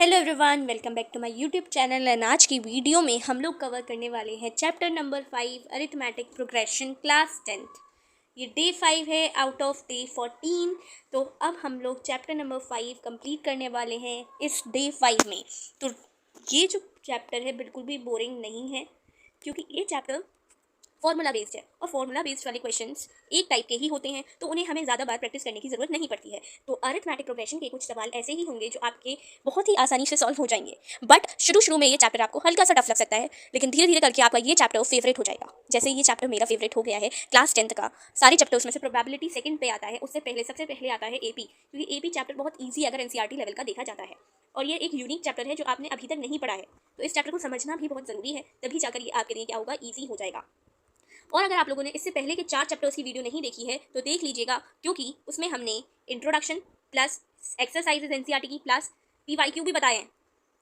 Hello everyone, welcome back to my YouTube channel. And आज की video में हम लोग कवर करने वाले हैं chapter number 5 arithmetic progression class 10th। ये डे 5 है आउट ऑफ डे 14। तो अब हम लोग चैप्टर नंबर 5 कंप्लीट करने वाले हैं इस डे 5 में। तो ये जो चैप्टर है बिल्कुल भी बोरिंग नहीं है, क्योंकि ये चैप्टर फॉर्मूला बेस्ड है और फॉर्मूला बेस्ड वाले क्वेश्चंस एक टाइप के ही होते हैं, तो उन्हें हमें ज़्यादा बार प्रैक्टिस करने की ज़रूरत नहीं पड़ती है। तो अरिथमेटिक प्रोग्रेशन के कुछ सवाल ऐसे ही होंगे जो आपके बहुत ही आसानी से सॉल्व हो जाएंगे। बट शुरू में ये चैप्टर आपको हल्का सा टफ लग सकता है, लेकिन धीरे धीरे करके आपका ये चैप्टर फेवरेट हो जाएगा। जैसे ये चैप्टर मेरा फेवरेट हो गया है क्लास 10th का। सारे चैप्टर्स में से प्रोबेबिलिटी सेकंड पे आता है, उससे पहले सबसे पहले आता है एपी, क्योंकि एपी चैप्टर बहुत ईजी अगर एनसीईआरटी लेवल का देखा जाता है, और ये एक यूनिक चैप्टर है जो आपने अभी तक नहीं पढ़ा है। तो इस चैप्टर को समझना भी बहुत ज़रूरी है, तभी जाकर ये आपके लिए क्या होगा, ईजी हो जाएगा। और अगर आप लोगों ने इससे पहले के 4 चैप्टर्स की वीडियो नहीं देखी है तो देख लीजिएगा, क्योंकि उसमें हमने इंट्रोडक्शन प्लस एक्सरसाइजेज एनसीईआरटी की प्लस पीवाईक्यू भी बताए हैं,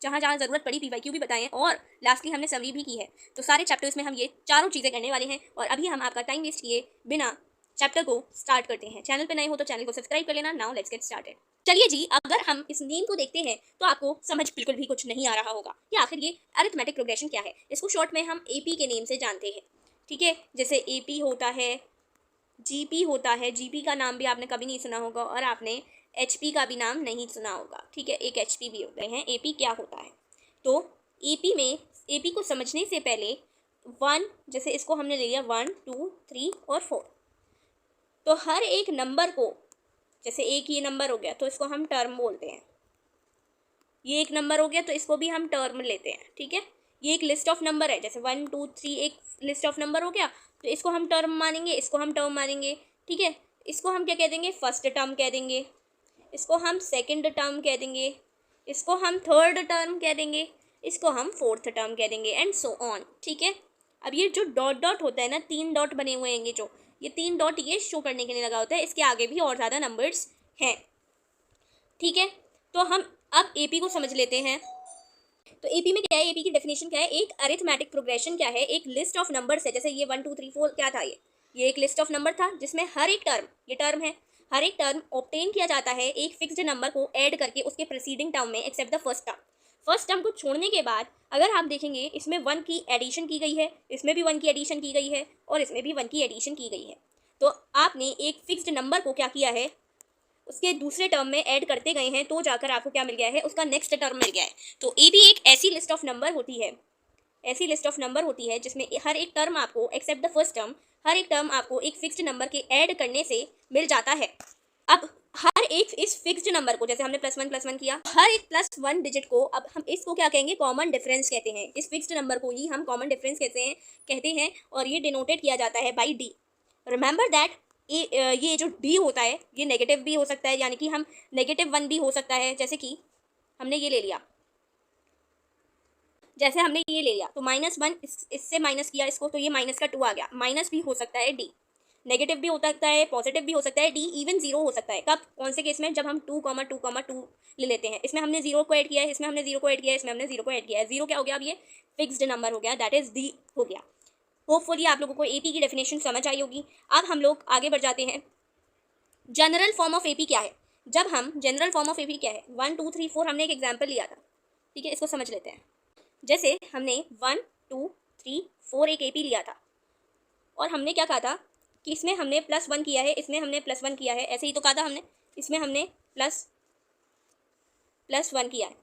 जहाँ जहाँ ज़रूरत पड़ी पीवाईक्यू भी बताए हैं, और लास्टली हमने समरी भी की है। तो सारे चैप्टर्स में हम ये चारों चीज़ें करने वाले हैं, और अभी हम आपका टाइम वेस्ट किए बिना चैप्टर को स्टार्ट करते हैं। चैनल पर नए हो तो चैनल को सब्सक्राइब कर लेना। Now let's get started. चलिए जी, अगर हम इस नेम को देखते हैं तो आपको समझ बिल्कुल भी कुछ नहीं आ रहा होगा कि आखिर ये अरिथमेटिक प्रोग्रेशन क्या है। इसको शॉर्ट में हम एपी के नेम से जानते हैं, ठीक है। जैसे एपी होता है, जीपी होता है, जीपी का नाम भी आपने कभी नहीं सुना होगा, और आपने एचपी का भी नाम नहीं सुना होगा, ठीक है। एक एचपी भी होते हैं। एपी क्या होता है, तो एपी में एपी को समझने से पहले जैसे इसको हमने ले लिया 1 2 3 और 4, तो हर एक नंबर को, जैसे एक ये नंबर हो गया तो इसको हम टर्म बोलते हैं, ये एक नंबर हो गया तो इसको भी हम टर्म लेते हैं, ठीक है। ये एक लिस्ट ऑफ नंबर है, जैसे 1 2 3 एक लिस्ट ऑफ नंबर हो गया, तो इसको हम टर्म मानेंगे, इसको हम टर्म मानेंगे, ठीक है। इसको हम क्या कह देंगे, फर्स्ट टर्म कह देंगे, इसको हम सेकंड टर्म कह देंगे, इसको हम थर्ड टर्म कह देंगे, इसको हम फोर्थ टर्म कह देंगे, एंड सो ऑन, ठीक है। अब ये जो डॉट डॉट होता है ना, 3 डॉट बने हुए हैं, जो ये 3 डॉट ये शो करने के लिए लगा होता है, इसके आगे भी और ज़्यादा नंबर्स हैं, ठीक है। तो हम अब एपी को समझ लेते हैं। तो एपी में क्या है, एपी की डेफिनेशन क्या है, एक अरिथमेटिक प्रोग्रेशन क्या है, एक लिस्ट ऑफ नंबर्स है। जैसे ये 1 2 3 4 क्या था, ये एक लिस्ट ऑफ नंबर था जिसमें हर एक टर्म, ये टर्म है, हर एक टर्म ऑब्टेन किया जाता है एक फिक्स्ड नंबर को ऐड करके उसके प्रीसीडिंग टर्म में, except the first term. First term को छोड़ने के बाद अगर आप देखेंगे, इसमें 1 की एडिशन की गई है, इसमें भी 1 की एडिशन की गई है, और इसमें भी 1 की एडिशन की गई है। तो आपने एक फिक्स्ड नंबर को क्या किया है, उसके दूसरे टर्म में ऐड करते गए हैं, तो जाकर आपको क्या मिल गया है, उसका नेक्स्ट टर्म मिल गया है। तो ए भी एक ऐसी लिस्ट ऑफ नंबर होती है, ऐसी लिस्ट ऑफ नंबर होती है जिसमें हर एक टर्म आपको, एक्सेप्ट द फर्स्ट टर्म, हर एक टर्म आपको एक फिक्स्ड नंबर के ऐड करने से मिल जाता है। अब हर एक इस फिक्स्ड नंबर को, जैसे हमने प्लस वन किया, हर एक +1 डिजिट को अब हम इसको क्या कहेंगे, कॉमन डिफरेंस कहते हैं। इस फिक्स्ड नंबर को ही हम कॉमन डिफरेंस कहते हैं, और ये डिनोटेड किया जाता है बाई डी। रिमेंबर दैट ये जो डी होता है ये नेगेटिव भी हो सकता है, यानी कि हम -1 भी हो सकता है। जैसे कि हमने ये ले लिया, जैसे हमने ये ले लिया तो -1 इससे माइनस किया इसको, तो ये -2 आ गया। माइनस भी हो सकता है डी, नेगेटिव भी हो सकता है, पॉजिटिव भी हो सकता है, डी इवन 0 हो सकता है। कब, कौन से केस में, जब हम 2,2,2 ले लेते हैं। इसमें हमने 0 को ऐड किया है, इसमें हमने 0 को ऐड किया है, इसमें हमने 0 को ऐड किया है। 0 क्या हो गया, अब ये फिक्स्ड नंबर हो गया, दैट इज डी हो गया। होपफुली आप लोगों को एपी की डेफिनेशन समझ आई होगी। अब हम लोग आगे बढ़ जाते हैं। जनरल फॉर्म ऑफ एपी क्या है, जब हम जनरल फॉर्म ऑफ एपी क्या है, 1 2 3 4 हमने एक एग्जाम्पल लिया था, ठीक है। इसको समझ लेते हैं। जैसे हमने 1 2 3 4 एक एपी लिया था, और हमने क्या कहा था कि इसमें हमने +1 किया है, इसमें हमने +1 किया है, ऐसे ही तो कहा था हमने, इसमें हमने +1 किया है।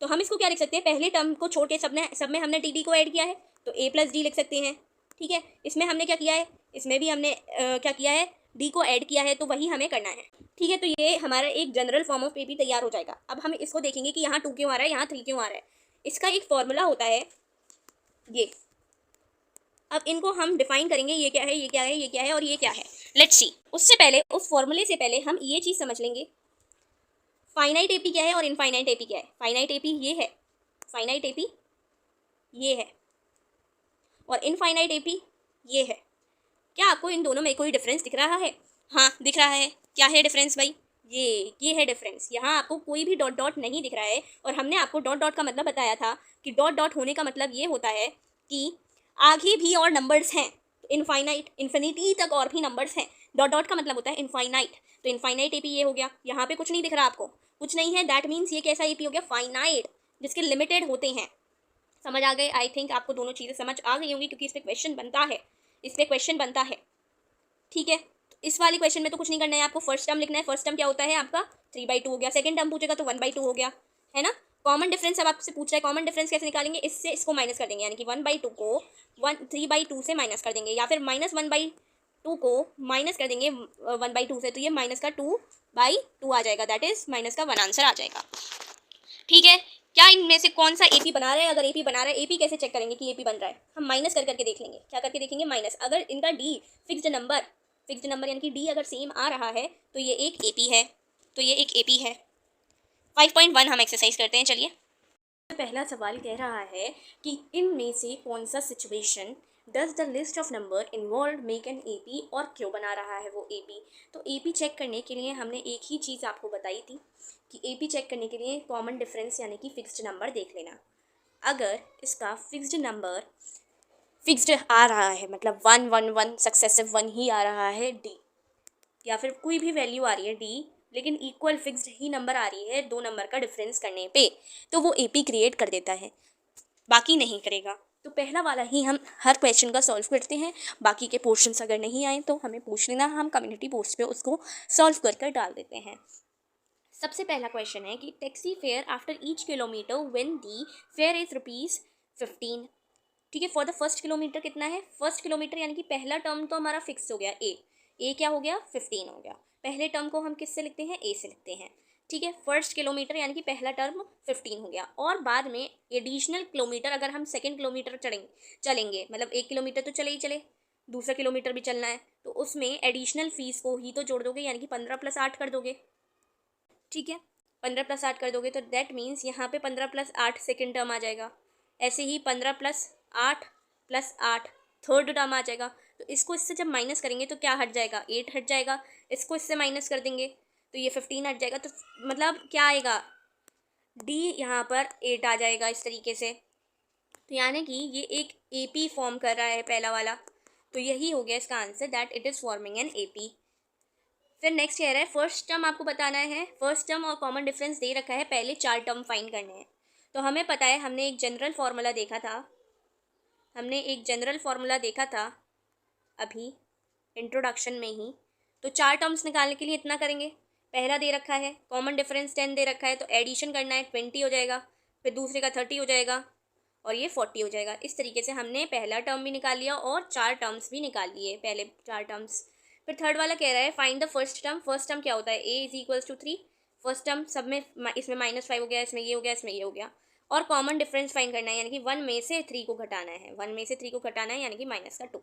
तो हम इसको क्या लिख सकते हैं, पहले टर्म को छोड़ के सब में हमने डी को ऐड किया है, तो a + d लिख सकते हैं, ठीक है। इसमें हमने क्या किया है, इसमें भी हमने क्या किया है, डी को ऐड किया है, तो वही हमें करना है, ठीक है। तो ये हमारा एक जनरल फॉर्म ऑफ एपी तैयार हो जाएगा। अब हम इसको देखेंगे कि यहाँ 2 क्यों आ रहा है, यहाँ 3 क्यों आ रहा है। इसका एक फॉर्मूला होता है ये। अब इनको हम डिफाइन करेंगे, ये क्या है, ये क्या है, ये क्या है, और ये क्या है। Let's see. उससे पहले, उस फॉर्मूले से पहले हम ये चीज़ समझ लेंगे, फाइनाइट एपी क्या है और इनफाइनाइट एपी क्या है। फाइनाइट एपी ये है, फाइनाइट एपी ये है, और इनफाइनाइट एपी ये है। क्या आपको इन दोनों में कोई डिफरेंस दिख रहा है? हाँ, दिख रहा है। क्या है डिफरेंस भाई, ये है डिफरेंस। यहाँ आपको कोई भी डॉट डॉट नहीं दिख रहा है, और हमने आपको डॉट डॉट का मतलब बताया था कि डॉट डॉट होने का मतलब ये होता है कि आगे भी और नंबर्स हैं, इनफाइनाइट, इन्फिनिटी तक और भी नंबर्स हैं। डॉट डॉट का मतलब होता है इनफाइनाइट, तो इनफाइनाइट एपी ये हो गया। यहाँ पे कुछ नहीं दिख रहा आपको, कुछ नहीं है, दैट मीन्स ये कैसा एपी हो गया, फाइनाइट। जिसके लिमिटेड होते हैं। समझ आ गए? आई थिंक आपको दोनों चीज़ें समझ आ गई होंगी, क्योंकि इस पर क्वेश्चन बनता है, इस पर क्वेश्चन बनता है। ठीक है, तो इस वाली क्वेश्चन में तो कुछ नहीं करना है, आपको फर्स्ट टर्म लिखना है। फर्स्ट टर्म क्या होता है आपका 3/2 हो गया, सेकंड टर्म पूछेगा तो 1/2 हो गया, है ना। कॉमन डिफरेंस अब आपसे पूछ रहा है, कॉमन डिफरेंस कैसे निकालेंगे, इससे इसको माइनस कर देंगे, यानी कि 1/2 को 3/2 से माइनस कर देंगे, या फिर -1/2 को माइनस कर देंगे 1/2 से, तो ये माइनस का 2/2 आ जाएगा, दैट इज माइनस का 1 आंसर आ जाएगा। ठीक है, क्या इनमें से कौन सा एपी बना रहा है? अगर एपी बना रहा है, एपी कैसे चेक करेंगे कि एपी बन रहा है? हम माइनस कर करके देख लेंगे। क्या करके देखेंगे? माइनस। अगर इनका डी फिक्स्ड नंबर यानी कि डी अगर सेम आ रहा है तो ये एक एपी है, तो ये एक एपी है। 5.1 हम एक्सरसाइज करते हैं, चलिए। पहला सवाल कह रहा है कि इनमें से कौन सा situation does the list of number involve make an AP, और क्यों बना रहा है वो एपी। तो एपी चेक करने के लिए हमने एक ही चीज़ आपको बताई थी कि एपी चेक करने के लिए कॉमन डिफरेंस यानी कि फिक्स्ड नंबर देख लेना। अगर इसका फिक्स्ड आ रहा है, मतलब 1 1 1 सक्सेसिव 1 ही आ रहा है डी, या फिर कोई भी वैल्यू आ रही है डी लेकिन इक्वल फिक्स्ड ही नंबर आ रही है 2 नंबर का डिफरेंस करने पे, तो वो एपी क्रिएट कर देता है, बाकी नहीं करेगा। तो पहला वाला ही हम हर क्वेश्चन का सॉल्व करते हैं, बाकी के पोर्शंस अगर नहीं आए तो हमें पूछ लेना, हम कम्युनिटी पोस्ट पे उसको सॉल्व कर कर डाल देते हैं। सबसे पहला क्वेश्चन है कि taxi fare after each kilometre when the fair is ₹15। ठीक है, फॉर द फर्स्ट किलोमीटर कितना है? फर्स्ट किलोमीटर यानी कि पहला टर्म तो हमारा फिक्स हो गया, ए क्या हो गया? 15 हो गया। पहले टर्म को हम किससे लिखते हैं? ए से लिखते हैं। ठीक है, फर्स्ट किलोमीटर यानी कि पहला टर्म 15 हो गया, और बाद में एडिशनल किलोमीटर अगर हम सेकेंड किलोमीटर चलेंगे, मतलब 1 किलोमीटर तो चले ही चले, दूसरा किलोमीटर भी चलना है, तो उसमें एडिशनल फीस को ही तो जोड़ दोगे, यानी कि 15 + 8 कर दोगे। ठीक है, 15 + 8 कर दोगे तो दैट मीन्स यहाँ पे 15 + 8 सेकेंड टर्म आ जाएगा। ऐसे ही 15 + 8 + 8 थर्ड टर्म आ जाएगा। तो इसको इससे जब माइनस करेंगे तो क्या हट जाएगा? 8 हट जाएगा। इसको इससे माइनस कर देंगे तो ये 15 हट जाएगा। तो मतलब क्या आएगा? डी यहाँ पर 8 आ जाएगा इस तरीके से। तो यानी कि ये एक एपी फॉर्म कर रहा है पहला वाला, तो यही हो गया इसका answer, that it is forming an AP. फिर नेक्स्ट कह रहा है फर्स्ट टर्म आपको बताना है। फर्स्ट टर्म और कॉमन डिफरेंस दे रखा है, पहले 4 टर्म फाइंड करने हैं। तो हमें पता है, हमने एक जनरल फार्मूला देखा था अभी इंट्रोडक्शन में ही। तो 4 टर्म्स निकालने के लिए इतना करेंगे। पहला दे रखा है कॉमन डिफरेंस 10 दे रखा है, तो एडिशन करना है, 20 हो जाएगा, फिर दूसरे का 30 हो जाएगा, और ये 40 हो जाएगा। इस तरीके से हमने पहला टर्म भी निकाल लिया और 4 टर्म्स भी निकाल लिए, पहले 4 टर्म्स। फिर थर्ड वाला कह रहा है find the first term. First term क्या होता है? A is equals to 3। First term सब में, इसमें -5 हो गया, इसमें ये हो गया, इसमें ये हो गया, और कॉमन डिफरेंस फाइंड करना है, यानी कि 1 में से 3 को घटाना है, 1 में से 3 को घटाना है, यानी कि -2।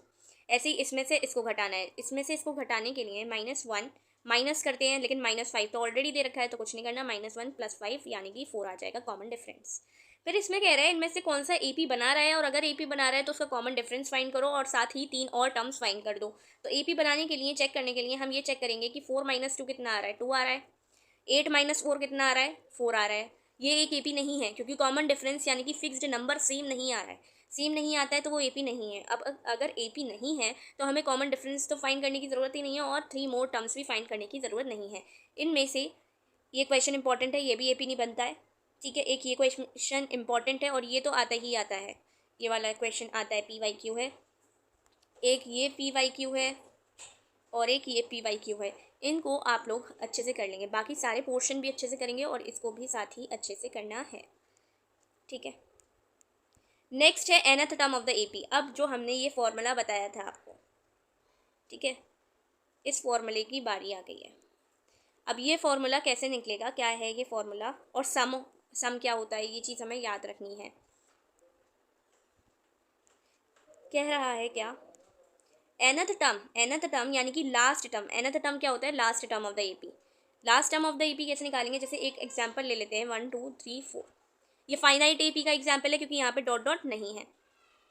ऐसे ही इसमें से इसको घटाना है, इसमें से इसको घटाने के लिए -1 माइनस करते हैं, लेकिन -5 तो ऑलरेडी दे रखा है तो कुछ नहीं करना, -1 + 5 यानी कि 4 आ जाएगा कॉमन डिफरेंस। फिर इसमें कह रहा है इनमें से कौन सा एपी बना रहा है, और अगर एपी बना रहा है तो उसका कॉमन डिफरेंस फाइंड करो और साथ ही 3 और टर्म्स फाइंड कर दो। तो एपी बनाने के लिए, चेक करने के लिए हम ये चेक करेंगे कि 4 - 2 कितना आ रहा है? 2 आ रहा है। 8 - 4 कितना आ रहा है? 4 आ रहा है। ये एक एपी नहीं है, क्योंकि कॉमन डिफरेंस यानी कि फिक्स्ड नंबर सेम नहीं आ रहा है। सेम नहीं आता है तो वो एपी नहीं है। अब अगर एपी नहीं है तो हमें कॉमन डिफरेंस तो फाइंड करने की ज़रूरत ही नहीं है, और 3 मोर टर्म्स भी फाइंड करने की ज़रूरत नहीं है। इनमें से ये क्वेश्चन इंपॉर्टेंट है, ये भी एपी नहीं बनता है। ठीक है, एक ये क्वेश्चन इंपॉर्टेंट है और ये तो आता ही आता है, ये वाला क्वेश्चन आता है, PYQ है। एक ये PYQ है और एक ये PYQ है। इनको आप लोग अच्छे से कर लेंगे, बाकी सारे पोर्शन भी अच्छे से करेंगे और इसको भी साथ ही अच्छे से करना है। ठीक है, नेक्स्ट है nth term of the AP. अब जो हमने ये फॉर्मूला बताया था आपको, ठीक है, इस फॉर्मूले की बारी आ गई है। अब ये फॉर्मूला कैसे निकलेगा, क्या है ये फॉर्मूला, और सम क्या होता है, ये चीज़ हमें याद रखनी है। कह रहा है क्या? nth टर्म यानी कि लास्ट टर्म। nth टर्म क्या होता है? Last term of the AP. Last term of the AP कैसे निकालेंगे? जैसे एक एग्जांपल ले लेते हैं, 1 2 3 4। ये फाइनाइट एपी का एग्जांपल है क्योंकि यहाँ पे डॉट डॉट नहीं है।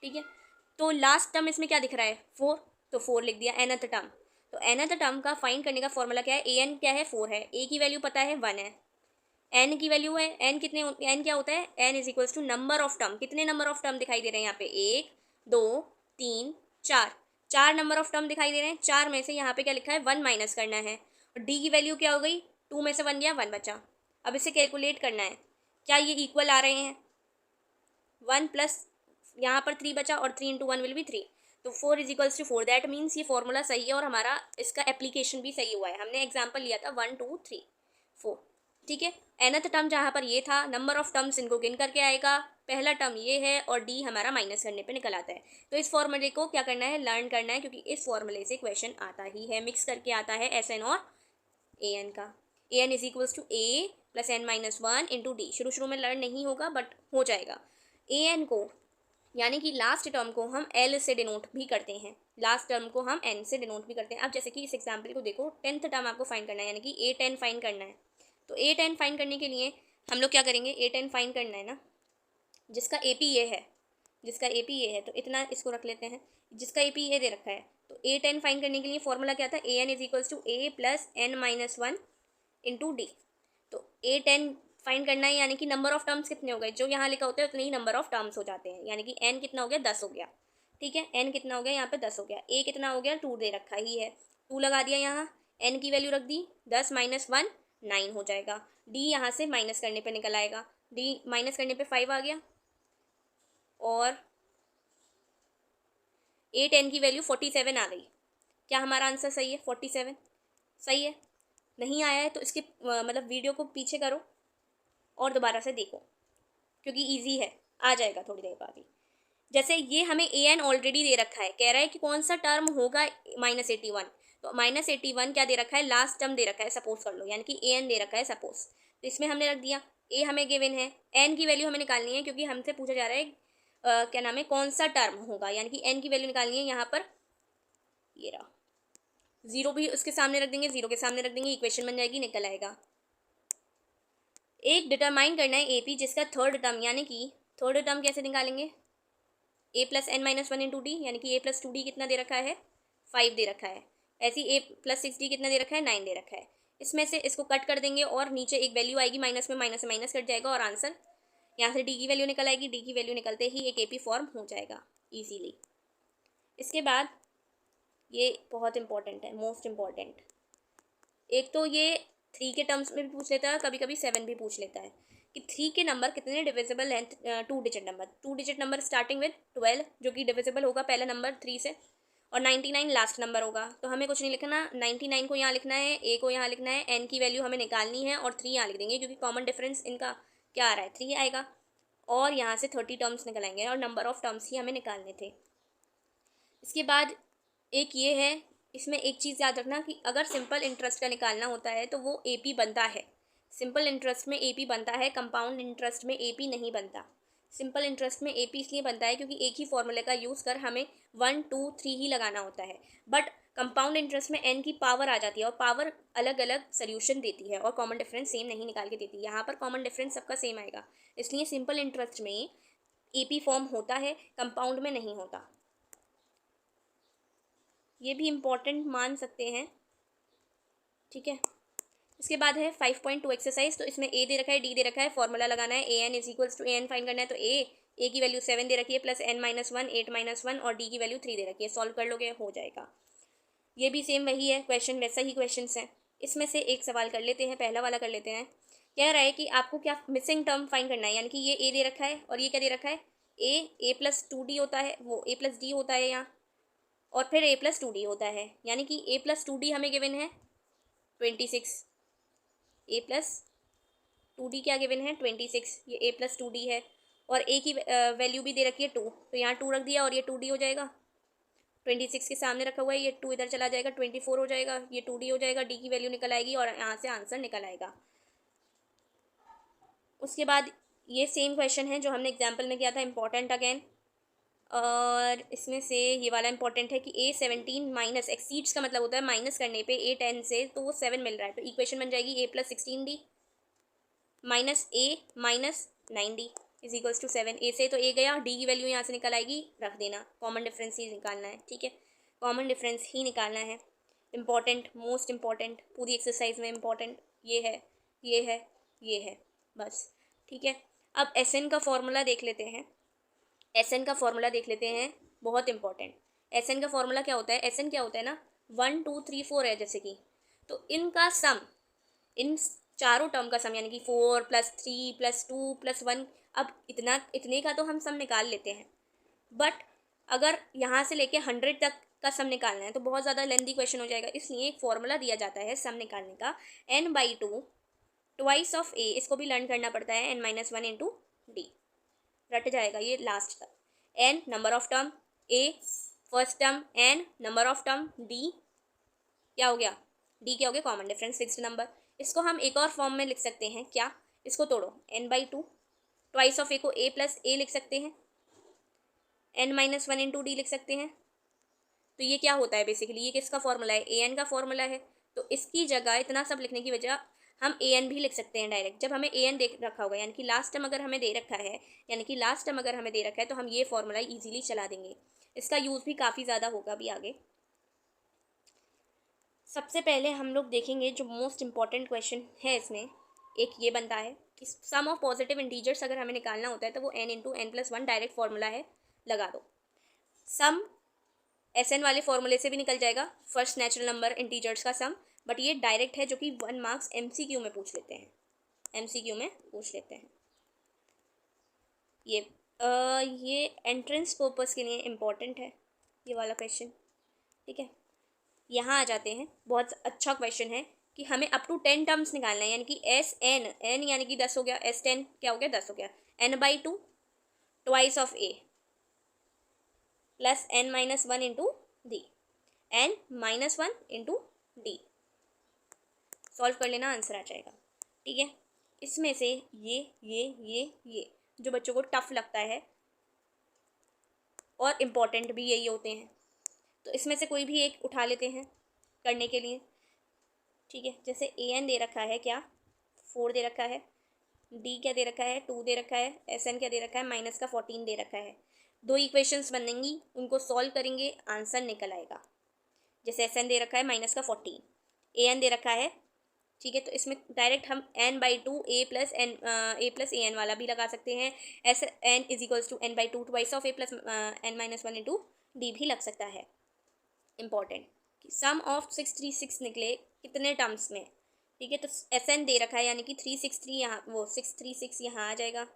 ठीक है, तो लास्ट टर्म इसमें क्या दिख रहा है? 4, तो 4 लिख दिया nth टर्म। तो nth टर्म का फाइंड करने का फॉर्मूला क्या है? an क्या है? 4 है। a की वैल्यू पता है 1 है। n की वैल्यू है, n कितने, n क्या होता है? n is equals to number of term. कितने नंबर ऑफ टर्म दिखाई दे रहे हैं यहाँ पे? 1 2 3 4, 4 नंबर ऑफ टर्म दिखाई दे रहे हैं। 4 में से यहाँ पे क्या लिखा है? 1 माइनस करना है। और d की वैल्यू क्या हो गई? 2 में से 1 गया, 1 बचा। अब इसे कैलकुलेट करना है क्या ये इक्वल आ रहे हैं? 1 प्लस यहाँ पर 3 बचा और 3 इंटू 1 विल बी 3, तो 4 is equals to 4। That means ये फॉर्मूला सही है और हमारा इसका एप्लीकेशन भी सही हुआ है। हमने एग्जाम्पल लिया था 1 2 3 4, ठीक है। nth टर्म जहाँ पर ये था, नंबर ऑफ टर्म्स इनको गिन करके आएगा, पहला टर्म ये है और डी हमारा माइनस करने पे निकल आता है। तो इस फॉर्मूले को क्या करना है, लर्न करना है, क्योंकि इस फॉर्मूले से क्वेश्चन आता ही है, मिक्स करके आता है एस एन और ए एन का। A n is equals to a plus n minus 1 into d. शुरू में लर्न नहीं होगा बट हो जाएगा। ए एन को यानी कि लास्ट टर्म को हम एल से डिनोट भी करते हैं, लास्ट टर्म को हम एन से डिनोट भी करते हैं। अब जैसे कि इस एग्जाम्पल को देखो, 10th टर्म आपको फाइंड करना है, यानी कि ए 10 फाइंड करना है। तो ए 10 फाइंड करने के लिए हम लोग क्या करेंगे, ए 10 फाइंड करना है ना, जिसका ए पी ये है, जिसका ए पी ये है, तो इतना इसको रख लेते हैं, जिसका ए पी ये दे रखा है। तो ए 10 फाइंड करने के लिए फॉर्मूला क्या था, a n is equals to a plus n minus 1 into d. तो ए 10 फाइंड करना है, यानी कि नंबर ऑफ टर्म्स कितने हो गए, जो यहाँ लिखा होता है उतने ही नंबर ऑफ टर्म्स हो जाते हैं, यानी कि एन कितना हो गया, 10 हो गया, ठीक है। एन कितना हो गया, यहाँ पे 10 हो गया। ए कितना हो गया, 2 दे रखा ही है, 2 लगा दिया यहाँ, एन की वैल्यू रख दी, 10 माइनस 1 9 हो जाएगा। डी यहाँ से माइनस करने पे निकल आएगा, डी माइनस करने पे 5 आ गया, और ए 10 की वैल्यू 47 आ गई। क्या हमारा आंसर सही है, 47 सही है। नहीं आया है तो इसके मतलब वीडियो को पीछे करो और दोबारा से देखो, क्योंकि इजी है, आ जाएगा थोड़ी देर बाद ही। जैसे ये हमें ए एन ऑलरेडी दे रखा है, कह रहा है कि कौन सा टर्म होगा -81, तो -81 क्या दे रखा है, लास्ट टर्म दे रखा है, सपोज कर लो, यानी कि ए एन दे रखा है सपोज, तो इसमें हमने रख दिया। ए हमें गिवन है, एन की वैल्यू हमें निकालनी है, क्योंकि हमसे पूछा जा रहा है क्या नाम है, कौन सा टर्म होगा, यानी कि एन की वैल्यू निकालनी है। यहाँ पर ये रहा, जीरो भी उसके सामने रख देंगे, जीरो के सामने रख देंगे, इक्वेशन बन जाएगी, निकल आएगा। एक डिटरमाइन करना है ए पी, जिसका थर्ड टर्म, यानी कि थर्ड टर्म कैसे निकालेंगे, a plus n minus 1 into d, यानी कि ए प्लस 2 डी कितना दे रखा है, 5 दे रखा है। ऐसी ए प्लस 6 डी कितना दे रखा है, 9 दे रखा है। इसमें से इसको कट कर देंगे और नीचे एक वैल्यू आएगी, माइनस में माइनस से माइनस कट जाएगा और आंसर यहाँ से डी की वैल्यू निकल आएगी। डी की वैल्यू निकलते ही एक ए पी फॉर्म हो जाएगा ईजीली। इसके बाद ये बहुत इंपॉर्टेंट है, मोस्ट इम्पॉर्टेंट, एक तो ये 3 के टर्म्स में भी पूछ लेता है, कभी कभी 7 भी पूछ लेता है कि 3 के नंबर कितने डिविजिबल हैं, 2 digit number, 2 digit number starting with 12 जो कि डिविजिबल होगा पहला नंबर 3 से, और 99 लास्ट नंबर होगा। तो हमें कुछ नहीं लिखना, 99 को यहाँ लिखना है, ए को यहाँ लिखना है, एन की वैल्यू हमें निकालनी है और 3 यहाँ लिख देंगे, क्योंकि कॉमन डिफरेंस इनका क्या आ रहा है, 3 आएगा, और यहाँ से 30 टर्म्स निकल आएंगे और नंबर ऑफ टर्म्स ही हमें निकालने थे। इसके बाद एक ये है, इसमें एक चीज़ याद रखना कि अगर सिंपल इंटरेस्ट का निकालना होता है तो वो एपी बनता है, सिंपल इंटरेस्ट में एपी बनता है, कंपाउंड इंटरेस्ट में एपी नहीं बनता। सिंपल इंटरेस्ट में एपी इसलिए बनता है क्योंकि एक ही फॉर्मूले का यूज़ कर हमें 1 2 3 ही लगाना होता है, बट कंपाउंड इंटरेस्ट में एन की पावर आ जाती है और पावर अलग अलग सोल्यूशन देती है और कॉमन डिफरेंस सेम नहीं निकाल के देती। यहाँ पर कॉमन डिफरेंस सबका सेम आएगा, इसलिए सिंपल इंटरेस्ट में एपी फॉर्म होता है, कंपाउंड में नहीं होता। ये भी इम्पॉर्टेंट मान सकते हैं, ठीक है। इसके बाद है 5.2 एक्सरसाइज। तो इसमें ए दे रखा है, डी दे रखा है, फॉर्मूला लगाना है, a n is equals to a n find करना है। तो ए की वैल्यू 7 दे रखी है, प्लस एन माइनस 1 8 माइनस 1, और डी की वैल्यू 3 दे रखी है। सॉल्व कर लोगे हो जाएगा। ये भी सेम वही है, क्वेश्चन वैसा ही क्वेश्चन है। इसमें से एक सवाल कर लेते हैं, पहला वाला कर लेते हैं। कह रहा है कि आपको क्या मिसिंग टर्म फाइंड करना है, यानी कि ये ए दे रखा है और ये क्या दे रखा है, ए प्लस 2 डी होता है, वो ए प्लस डी होता है यहाँ, और फिर ए प्लस 2 डी होता है, यानी कि ए प्लस 2 डी हमें गिवन है 26, ए प्लस 2 डी क्या गिवन है 26, ये ए प्लस 2 डी है, और ए की वैल्यू भी दे रखी है 2, तो यहाँ 2 रख दिया और ये 2 डी हो जाएगा। 26 के सामने रखा हुआ है, ये 2 इधर चला जाएगा, 24 हो जाएगा, ये 2 डी हो जाएगा, डी की वैल्यू निकल आएगी और यहाँ से आंसर निकल आएगा। उसके बाद ये सेम क्वेश्चन है जो हमने एग्जाम्पल में किया था, इंपॉर्टेंट अगेन, और इसमें से ये वाला इंपॉर्टेंट है कि ए 17 माइनस एक्सीड्स का मतलब होता है माइनस करने पे ए 10 से, तो वो 7 मिल रहा है, तो इक्वेशन बन जाएगी A plus 16 D minus A minus 9 D is equals to 7। A से तो ए गया, डी की वैल्यू यहाँ से निकल आएगी, रख देना, कॉमन डिफरेंस ही निकालना है, ठीक है, कॉमन डिफरेंस ही निकालना है। इंपॉर्टेंट, मोस्ट इंपॉर्टेंट, पूरी एक्सरसाइज में इंपॉर्टेंट ये है, ये है, ये है, बस, ठीक है। अब एस एन का फॉर्मूला देख लेते हैं, एस एन का फॉर्मूला देख लेते हैं, बहुत इंपॉर्टेंट। एस एन का फॉर्मूला क्या होता है, एस एन क्या होता है ना, 1 2 3 4 है जैसे कि, तो इनका सम, इन चारों टर्म का सम यानी कि 4 + 3 + 2 + 1, अब इतने का तो हम सम निकाल लेते हैं, बट अगर यहाँ से लेके 100 तक का सम निकालना है तो बहुत ज़्यादा लेंथी क्वेश्चन हो जाएगा। इसलिए एक फॉर्मूला दिया जाता है सम निकालने का, n/2 ट्वाइस ऑफ a, इसको भी लर्न करना पड़ता है, n-1 इंटू डी, रट जाएगा ये लास्ट तक। n number of term, a first term, n number of term, d क्या हो गया, d क्या हो गया, कॉमन डिफरेंस फिक्स्ड नंबर। इसको हम एक और फॉर्म में लिख सकते हैं, क्या, इसको तोड़ो, n/2 ट्वाइस ऑफ a को a + a लिख सकते हैं, n-1 इंटू डी लिख सकते हैं। तो ये क्या होता है बेसिकली, ये किसका फॉर्मूला है, an का फॉर्मूला है। तो इसकी जगह इतना सब लिखने की वजह हम an भी लिख सकते हैं डायरेक्ट। जब हमें an दे रखा होगा, यानी कि लास्ट टर्म अगर हमें दे रखा है तो हम ये फॉर्मूला इजीली चला देंगे। इसका यूज़ भी काफ़ी ज़्यादा होगा अभी आगे। सबसे पहले हम लोग देखेंगे जो मोस्ट इम्पॉर्टेंट क्वेश्चन है इसमें, एक ये बनता है कि सम ऑफ पॉजिटिव इंटीजर्स अगर हमें निकालना होता है तो वो n into n+1 direct formula है, लगा दो। सम SN वाले फॉर्मूले से भी निकल जाएगा, फर्स्ट नेचुरल नंबर इंटीजर्स का सम, बट ये डायरेक्ट है जो कि 1 मार्क्स MCQ में पूछ लेते हैं, ये एंट्रेंस पर्पस के लिए इम्पॉर्टेंट है ये वाला क्वेश्चन, ठीक है। यहाँ आ जाते हैं, बहुत अच्छा क्वेश्चन है कि हमें अप टू 10 टर्म्स निकालना है, यानी कि n यानी कि 10 हो गया, S10 क्या हो गया, 10 हो गया, n/2 twice of a plus n-1 into D, n-1 into D, solve कर लेना, आंसर आ जाएगा, ठीक है। इसमें से ये जो बच्चों को टफ लगता है और इम्पॉर्टेंट भी यही होते हैं, तो इसमें से कोई भी एक उठा लेते हैं करने के लिए, ठीक है। जैसे an दे रखा है क्या, 4 दे रखा है, d क्या दे रखा है, 2 दे रखा है, sn क्या दे रखा है, माइनस का 14 दे रखा है। दो इक्वेशंस बनेंगी, उनको सॉल्व करेंगे, आंसर निकल आएगा। जैसे sn दे रखा है माइनस का 14, an दे रखा है, ठीक है। तो इसमें डायरेक्ट हम n/2 a n वाला भी लगा सकते हैं, ऐसे n = n/2 twice of a plus n-1 into D भी लग सकता है। इम्पॉर्टेंट कि सम ऑफ 636 निकले कितने टर्म्स में, ठीक है। तो SN दे रखा है यानी कि 363, यहाँ वो 636 यहाँ आ जाएगा,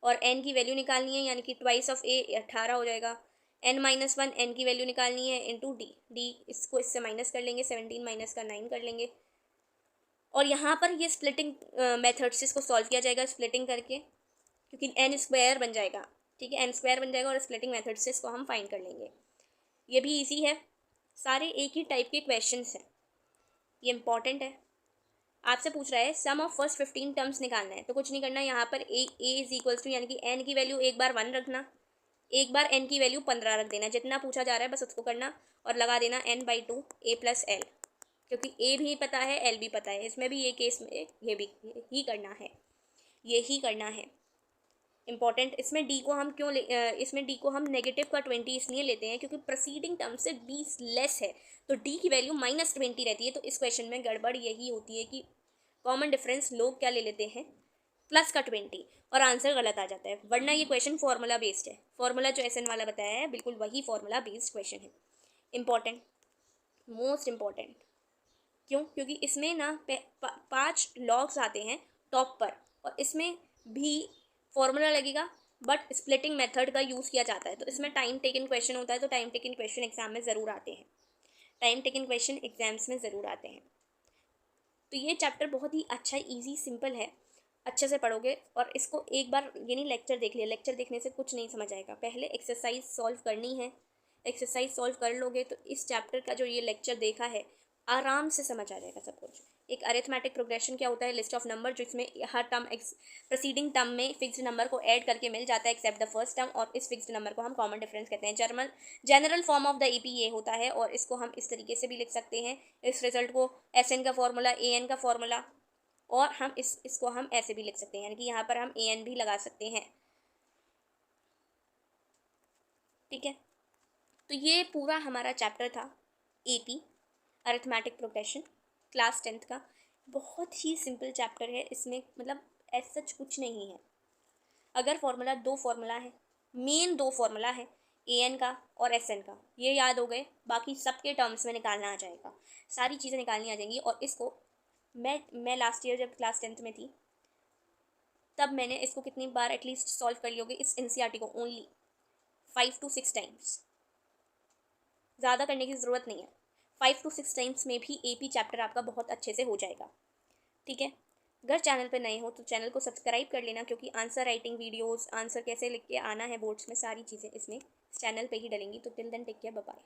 और n की वैल्यू निकालनी है यानी कि ट्वाइस ऑफ a 18 हो जाएगा, n-1 n की वैल्यू निकालनी है इंटू डी इसको इससे माइनस कर लेंगे, 17 माइनस का 9 कर लेंगे, और यहाँ पर ये स्प्लिटिंग मेथड से इसको सॉल्व किया जाएगा, स्प्लिटिंग करके, क्योंकि n² बन जाएगा, ठीक है, n² बन जाएगा और स्प्लिटिंग मेथड से इसको हम फाइंड कर लेंगे। ये भी इजी है, सारे एक ही टाइप के क्वेश्चंस हैं, ये इंपॉर्टेंट है। आपसे पूछ रहा है सम ऑफ फर्स्ट 15 टर्म्स निकालना है, तो कुछ नहीं करना, यहाँ पर a = यानी कि n की वैल्यू एक बार 1 रखना, एक बार n की वैल्यू 15 रख देना, जितना पूछा जा रहा है बस उसको करना और लगा देना n/2 a + l, क्योंकि a भी पता है l भी पता है, इसमें भी ये केस में ये भी ही करना है, इम्पॉर्टेंट। इसमें d को हम इसमें d को हम नेगेटिव का 20 इसलिए लेते हैं क्योंकि प्रोसीडिंग टर्म से 20 लेस है, तो d की वैल्यू -20 रहती है। तो इस क्वेश्चन में गड़बड़ यही होती है कि कॉमन डिफरेंस लोग क्या ले लेते हैं, प्लस का 20, और आंसर गलत आ जाता है, वरना ये क्वेश्चन फार्मूला बेस्ड है। फार्मूला जो SN वाला बताया है बिल्कुल वही फार्मूला बेस्ड क्वेश्चन है। इम्पॉर्टेंट, मोस्ट इम्पॉर्टेंट, क्यों, क्योंकि इसमें ना 5 लॉग्स आते हैं टॉप पर, और इसमें भी फॉर्मूला लगेगा बट स्प्लिटिंग मेथड का यूज़ किया जाता है, तो इसमें टाइम टेकन क्वेश्चन होता है, तो टाइम टेकन क्वेश्चन एग्जाम में ज़रूर आते हैं, एग्जाम्स में ज़रूर आते हैं। तो ये चैप्टर बहुत ही अच्छा, इजी, सिंपल है, अच्छे से पढ़ोगे और इसको एक बार यानी लेक्चर देख लिया, लेक्चर देखने से कुछ नहीं समझ आएगा, पहले एक्सरसाइज सॉल्व करनी है, एक्सरसाइज सॉल्व कर लोगे तो इस चैप्टर का जो ये लेक्चर देखा है आराम से समझ आ जाएगा सब कुछ। एक अरिथमेटिक प्रोग्रेशन क्या होता है, लिस्ट ऑफ नंबर, जिसमें हर टर्म प्रोसीडिंग टर्म में फिक्स्ड नंबर को ऐड करके मिल जाता है एक्सेप्ट द फर्स्ट टर्म, और इस फिक्स्ड नंबर को हम कॉमन डिफरेंस कहते हैं। General form of the EP ये होता है, और इसको हम इस तरीके से भी लिख सकते हैं, इस रिजल्ट को SN का फॉर्मूला, AN का फॉर्मूला, और हम इसको हम ऐसे भी लिख सकते हैं, यानी कि यहाँ पर हम AN भी लगा सकते हैं, ठीक है। तो ये पूरा हमारा चैप्टर था AP arithmetic progression class 10th का, बहुत ही सिंपल चैप्टर है, इसमें मतलब ऐसा कुछ नहीं है। अगर फॉर्मूला 2 फॉर्मूला है, मेन 2 फॉर्मूला है, AN का और SN का, ये याद हो गए, बाकी सबके टर्म्स में निकालना आ जाएगा, सारी चीज़ें निकालनी आ जाएंगी, और इसको मैं लास्ट ईयर जब क्लास 10th में थी तब मैंने इसको कितनी बार एटलीस्ट सॉल्व कर लियोगे इस एनसीईआरटी को, ओनली 5 to 6 टाइम्स, ज़्यादा करने की ज़रूरत नहीं है। 5 to 6 टाइम्स में भी एपी चैप्टर आपका बहुत अच्छे से हो जाएगा। ठीक है, अगर चैनल पे नए हो तो चैनल को सब्सक्राइब कर लेना, क्योंकि आंसर राइटिंग वीडियोस, आंसर कैसे लिख के आना है बोर्ड्स में, सारी चीज़ें इसमें इस चैनल पे ही डलेंगी। तो till then take care, bye bye.